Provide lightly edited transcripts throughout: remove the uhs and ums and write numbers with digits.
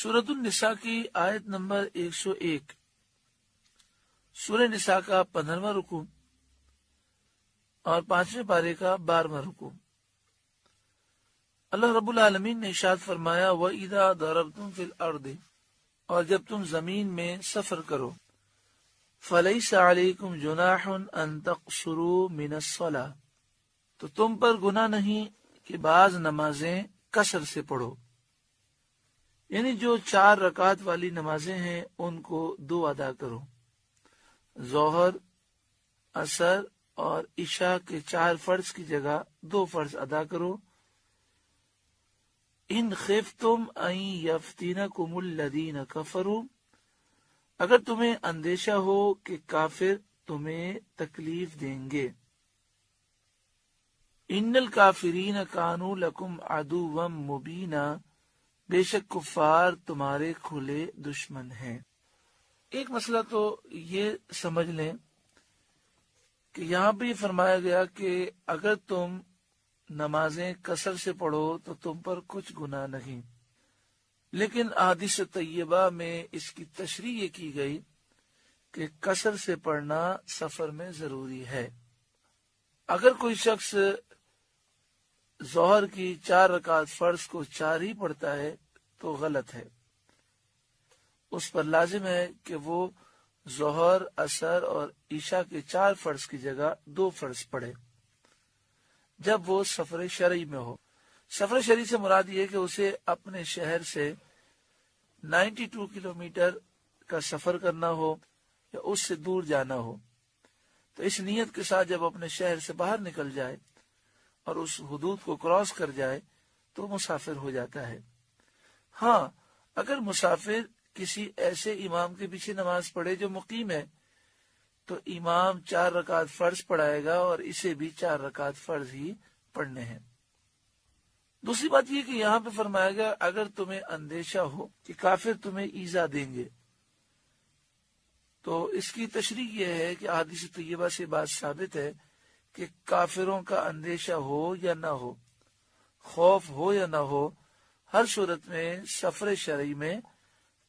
सूरत النساء की आयत नंबर 101। सूरह निसा का 15वां रुकू और 5वें पारे का 12वां रुकू। अल्लाह रब्बुल आलमीन ने इरशाद फरमाया, व इदा दरबतुम फिल अर्द, और जब तुम जमीन में सफर करो, फलैसा अलैकुम जुनाहुन अन तक़सुरू मिनस सलाह, तो तुम पर गुनाह नहीं कि बाज नमाजें कसर से पढ़ो। यानी जो 4 रकात वाली नमाजें हैं उनको 2 अदा करो। जोहर, असर और इशा के 4 फर्ज की जगह 2 फर्ज अदा करो। इन खिफ्तुम अन यफ्तिनकुमुल्लज़ीन कफरू, अगर तुम्हें अंदेशा हो कि काफिर तुम्हें तकलीफ देंगे। इन्नल काफिरीन कानू लकुम अदुव्वम मुबीना, बेशक कुफ्फार तुम्हारे खुले दुश्मन हैं। एक मसला तो ये समझ लें कि यहाँ भी फरमाया गया कि अगर तुम नमाजें कसर से पढ़ो तो तुम पर कुछ गुनाह नहीं, लेकिन अहादीस तैयबा में इसकी तशरीह ये की गई कि कसर से पढ़ना सफर में जरूरी है। अगर कोई शख्स जोहर की 4 रकात फर्ज को 4 ही पढ़ता है तो गलत है। उस पर लाजिम है कि वो जोहर, असर और ईशा के 4 फर्ज की जगह 2 फर्ज पढ़े जब वो सफर शरई में हो। सफर शरई से मुराद ये कि उसे अपने शहर से 92 किलोमीटर का सफर करना हो या उससे दूर जाना हो, तो इस नीयत के साथ जब अपने शहर से बाहर निकल जाए और उस हुदूद को क्रॉस कर जाए तो मुसाफिर हो जाता है। हाँ, अगर मुसाफिर किसी ऐसे इमाम के पीछे नमाज पढ़े जो मुकीम है तो इमाम 4 रकात फर्ज पढ़ाएगा और इसे भी 4 रकात फर्ज ही पढ़ने हैं। दूसरी बात यह कि यहाँ पे फरमाया गया अगर तुम्हें अंदेशा हो कि काफिर तुम्हें ईजा देंगे, तो इसकी तशरीह यह है कि अहादीस तैयबा से बात साबित है कि काफिरों का अंदेशा हो या ना हो, खौफ हो या ना हो, हर सूरत में सफर शरई में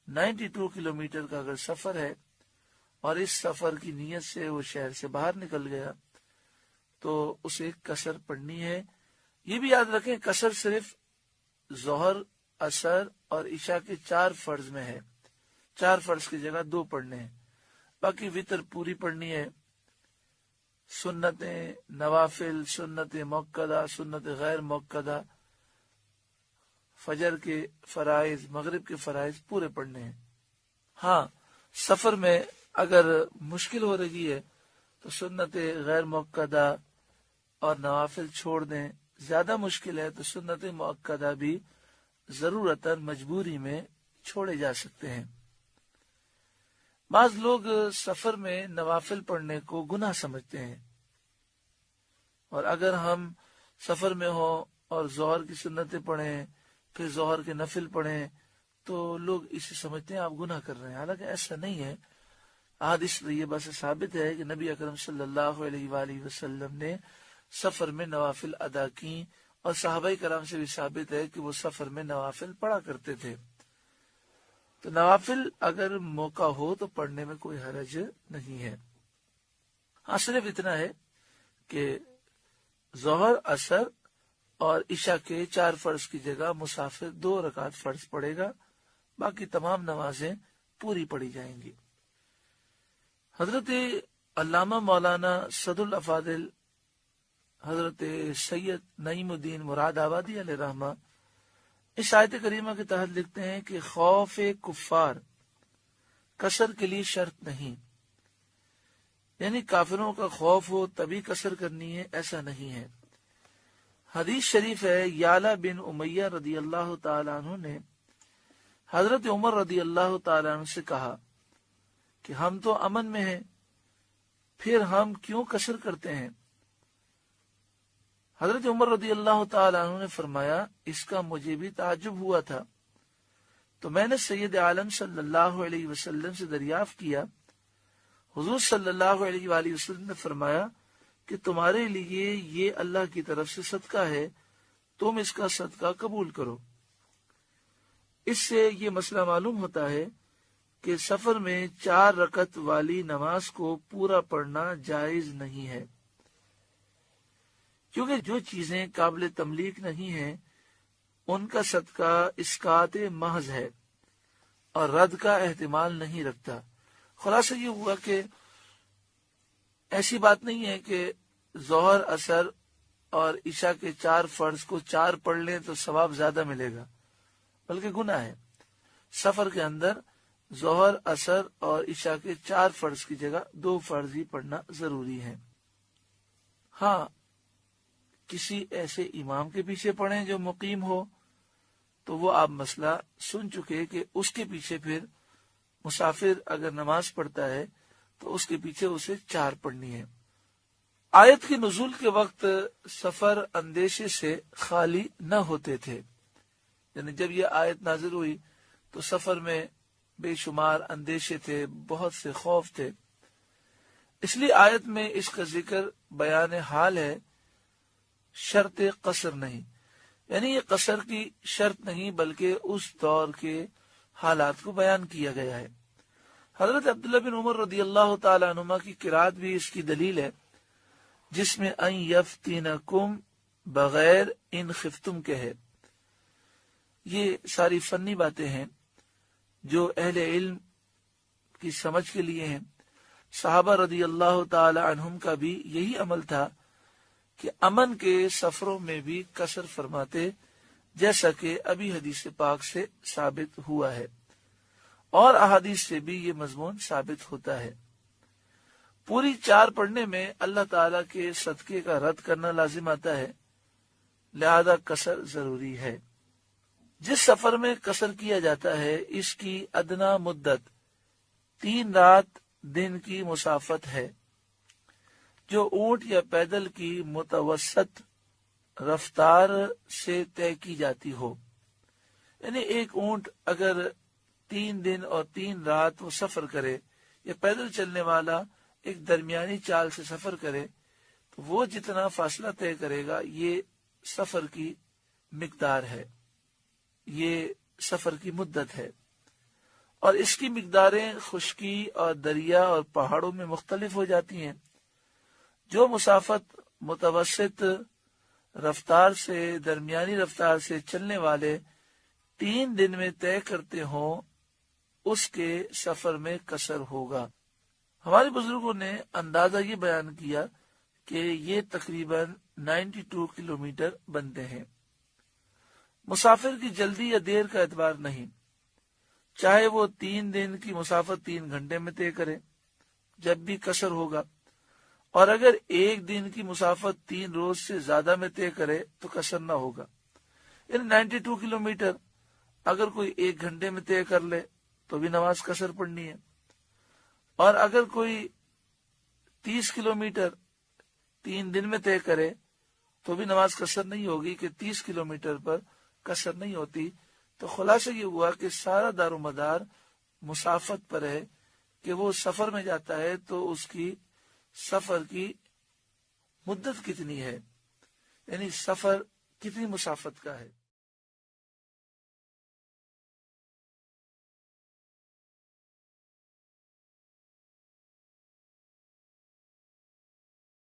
92 किलोमीटर का अगर सफर है और इस सफर की नीयत से वो शहर से बाहर निकल गया तो उसे कसर पढ़नी है। ये भी याद रखें, कसर सिर्फ जोहर, असर और इशा के 4 फर्ज में है। 4 फर्ज की जगह 2 पढ़ने हैं। बाकी वितर पूरी पढ़नी है। सुन्नतें, नवाफिल, सुन्नत मुक्कदा, सुन्नत गैर मुक्कदा, फजर के फराइज, मगरिब के फराइज पूरे पढ़ने हैं। हाँ, सफर में अगर मुश्किल हो रही है तो सुन्नत गैर मुक्कदा और नवाफिल छोड़ दें। ज्यादा मुश्किल है तो सुन्नत मुक्कदा भी जरूरतन मजबूरी में छोड़े जा सकते हैं। बाज लोग सफर में नवाफिल पढ़ने को गुनाह समझते हैं, और अगर हम सफर में हो और जोहर की सुन्नतें पढ़ें फिर जोहर के नफिल पढ़ें तो लोग इसे समझते हैं आप गुनाह कर रहे हैं। हालांकि ऐसा नहीं है। अहादीस तैयबा से साबित है कि नबी अकरम सल्लल्लाहु अलैहि वसल्लम ने सफर में नवाफिल अदा की, और सहाबाई कराम से भी साबित है कि वो सफर में नवाफिल पढ़ा करते थे। तो नवाफिल अगर मौका हो तो पढ़ने में कोई हरज नहीं है। हाँ, सिर्फ इतना है कि जोहर, असर और इशा के 4 फर्ज की जगह मुसाफिर 2 रकात फर्ज पढ़ेगा, बाकी तमाम नमाजें पूरी पढ़ी जाएंगी। हजरत अल्लामा मौलाना सदुल अफादिल हजरत सैयद नईमुद्दीन मुरादाबादी अलैहि रहमा इस आयत करीमा के तहत लिखते हैं कि खौफ कुफ्फार कसर के लिए शर्त नहीं, यानी काफिरों का खौफ हो तभी कसर करनी है, ऐसा नहीं है। हदीस शरीफ है, याला बिन उमैया रदी अल्लाह ताला अन्हु ने हजरत उमर रदी अल्लाह ताला अन्हु से कहा कि हम तो अमन में हैं, फिर हम क्यों कसर करते हैं। हजरत उमर रदी अल्लाह ताला अन्हु ने फरमाया, इसका मुझे भी ताज्जुब हुआ था, तो मैंने सैयद आलम सल्लल्लाहु अलैहि वसल्लम से दरियाफ्त किया। हुजूर सल्लल्लाहु अलैहि वसल्लम ने फरमाया कि तुम्हारे लिए ये अल्लाह की तरफ से सदका है, तुम इसका सदका कबूल करो। اس سے یہ مسئلہ معلوم ہوتا ہے کہ سفر میں 4 رکعت والی نماز کو پورا پڑھنا جائز نہیں ہے، کیونکہ جو چیزیں قابل تملیک نہیں ہیں ان کا صدقہ اسقاط محض ہے اور رد کا احتمال نہیں رکھتا۔ خلاصہ یہ ہوا کہ ایسی بات نہیں ہے کہ ظہر، عصر اور عشاء کے 4 فرض کو 4 پڑھ لیں تو ثواب زیادہ ملے گا، بلکہ گناہ ہے۔ سفر کے اندر ظہر، عصر اور عشاء کے 4 فرض کی جگہ 2 فرض ہی پڑھنا ضروری ہے۔ ہاں، کسی ایسے امام کے پیچھے پڑھیں جو مقیم ہو تو وہ آپ مسئلہ سن چکے کہ اس کے پیچھے پھر مسافر اگر نماز پڑھتا ہے تو اس کے پیچھے اسے 4 پڑھنی ہے۔ آیت کی نزول کے وقت سفر اندیشے سے خالی نہ ہوتے تھے، یعنی جب یہ آیت نازل ہوئی تو سفر میں بے شمار اندیشے تھے، بہت سے خوف تھے، اس لیے آیت میں اس کا ذکر بیان حال ہے، شرط قصر نہیں، یعنی یہ قصر کی شرط نہیں بلکہ اس دور کے حالات کو بیان کیا گیا ہے۔ حضرت عبداللہ بن عمر رضی اللہ تعالی عنہما کی قرات بھی اس کی دلیل ہے، جس میں ان یفتنکم بغیر ان خفتم کے ہے۔ یہ ساری فنی باتیں ہیں جو اہل علم کی سمجھ کے لیے ہیں۔ صحابہ رضی اللہ تعالی عنہم کا بھی یہی عمل تھا کہ امن کے سفروں میں بھی قصر فرماتے، جیسا کہ ابھی حدیث پاک سے ثابت ہوا ہے، اور احادیث سے بھی یہ مضمون ثابت ہوتا ہے۔ پوری 4 پڑھنے میں اللہ تعالی کے صدقے کا رد کرنا لازم آتا ہے، لہذا قصر ضروری ہے۔ جس سفر میں قصر کیا جاتا ہے اس کی ادنا مدت 3 رات دن کی مسافت ہے، جو اونٹ یا پیدل کی متوسط رفتار سے طے کی جاتی ہو۔ یعنی ایک اونٹ اگر 3 دن اور 3 رات وہ سفر کرے، یا پیدل چلنے والا ایک درمیانی چال سے سفر کرے، تو وہ جتنا فاصلہ طے کرے گا یہ سفر کی مقدار ہے، یہ سفر کی مدت ہے، اور اس کی مقداریں خشکی اور دریا اور پہاڑوں میں مختلف ہو جاتی ہیں۔ جو مسافت متوسط رفتار سے درمیانی رفتار سے چلنے والے 3 دن میں طے کرتے ہوں اس کے سفر میں قصر ہوگا۔ ہمارے بزرگوں نے اندازہ یہ بیان کیا کہ یہ تقریباً 92 کلومیٹر بنتے ہیں۔ مسافر کی جلدی یا دیر کا اعتبار نہیں، چاہے وہ 3 دن کی مسافت 3 گھنٹے میں طے کرے، جب بھی قصر ہوگا، اور اگر 1 دن کی مسافت 3 روز سے زیادہ میں طے کرے تو قصر نہ ہوگا۔ یعنی 92 کلومیٹر اگر کوئی 1 گھنٹے میں طے کر لے تو بھی نماز قصر پڑھنی ہے، اور اگر کوئی 30 کلومیٹر 3 دن میں طے کرے تو بھی نماز قصر نہیں ہوگی کہ 30 کلومیٹر پر قصر نہیں ہوتی۔ تو خلاصہ یہ ہوا کہ سارا دار و مدار مسافت پر ہے کہ وہ سفر میں جاتا ہے تو اس کی سفر کی مدت کتنی ہے، یعنی سفر کتنی مسافت کا ہے۔